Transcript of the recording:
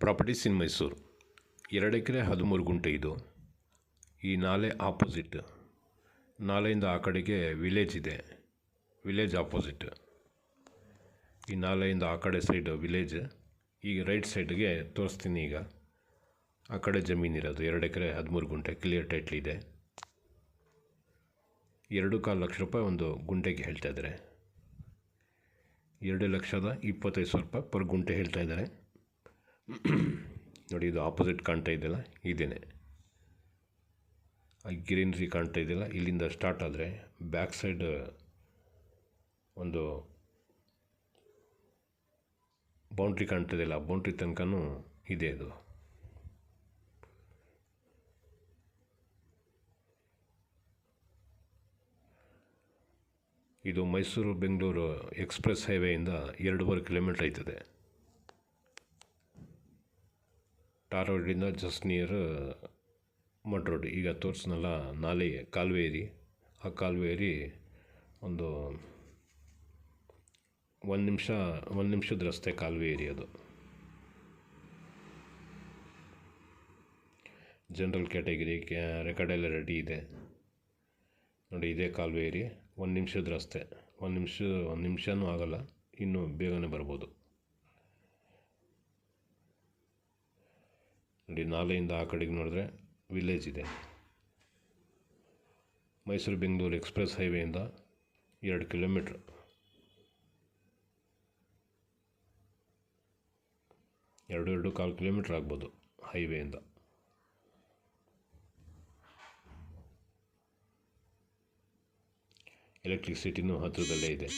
Properties ಇನ್ ಮೈಸೂರು 2 ಎಕರೆ 13 ಗುಂಟೆ ಇದು. ಈ ನಾಲೆ ಆಪೋಸಿಟ್, ನಾಲೆಯಿಂದ ಆ ಕಡೆಗೆ ವಿಲೇಜ್ ಇದೆ, ವಿಲೇಜ್ ಆಪೋಸಿಟ್. ಈ ನಾಲೆಯಿಂದ ಆ ಕಡೆ ಸೈಡ್ ವಿಲೇಜ್, ಈಗ ರೈಟ್ ಸೈಡ್ಗೆ ತೋರಿಸ್ತೀನಿ. ಈಗ ಆ ಕಡೆ ಜಮೀನಿರೋದು 2 ಎಕರೆ 13 ಗುಂಟೆ ಕ್ಲಿಯರ್ ಟೈಟ್ಲ್ ಇದೆ. 2.25 ಲಕ್ಷ ರೂಪಾಯಿ ಒಂದು ಗುಂಟೆಗೆ ಹೇಳ್ತಾ ಇದ್ದಾರೆ. 2,25,000 ಪರ್ ಗುಂಟೆ ಹೇಳ್ತಾ ಇದ್ದಾರೆ. ನೋಡಿ, ಇದು ಆಪೋಸಿಟ್ ಕಾಣ್ತಾ ಇದೆಯಲ್ಲ, ಇದೇನೆ ಗ್ರೀನ್ರಿ ಕಾಣ್ತಾ ಇದೆಯಲ್ಲ, ಇಲ್ಲಿಂದ ಸ್ಟಾರ್ಟ್ ಆದರೆ ಬ್ಯಾಕ್ ಸೈಡ್ ಒಂದು ಬೌಂಡ್ರಿ ಕಾಣ್ತಾ ಇದೆಯಲ್ಲ, ಆ ಬೌಂಡ್ರಿ ತನಕನೂ ಇದೆ. ಇದು ಮೈಸೂರು ಬೆಂಗಳೂರು ಎಕ್ಸ್ಪ್ರೆಸ್ ಹೈವೇಯಿಂದ 2.5 ಕಿಲೋಮೀಟ್ರ್ ಆಯ್ತದೆ. ಟಾರ್ ರೋಡಿಂದ ಜಸ್ಟ್ ನಿಯರ್ ಮಡ್ ರೋಡ್. ಈಗ ತೋರಿಸ್ನಲ್ಲ ನಾಲೆ, ಕಾಲುವೆ ಏರಿ, ಆ ಕಾಲುವೆ ಏರಿ ಒಂದು 1 ನಿಮಿಷದ ರಸ್ತೆ ಕಾಲುವೆ ಏರಿ. ಅದು ಜನರಲ್ ಕ್ಯಾಟಗಿರಿ, ರೆಕಾರ್ಡ್ ಎಲ್ಲ ರೆಡಿ ಇದೆ ನೋಡಿ. ಇದೇ ಕಾಲುವೆ ಏರಿ, 1 ನಿಮಿಷದ ರಸ್ತೆ. 1 ನಿಮಿಷನೂ ಆಗೋಲ್ಲ, ಇನ್ನೂ ಬೇಗನೆ ಬರ್ಬೋದು ನೋಡಿ. ನಾಲೆಯಿಂದ ಆ ಕಡೆಗೆ ನೋಡಿದ್ರೆ ವಿಲೇಜ್ ಇದೆ. ಮೈಸೂರು ಬೆಂಗಳೂರು ಎಕ್ಸ್ಪ್ರೆಸ್ ಹೈವೇಯಿಂದ 2 ಕಿಲೋಮೀಟ್ರ್. 2.25 ಕಿಲೋಮೀಟ್ರ್ ಆಗ್ಬೋದು ಹೈವೇಯಿಂದ. ಎಲೆಕ್ಟ್ರಿಸಿಟಿನೂ ಹತ್ತಿರದಲ್ಲೇ ಇದೆ.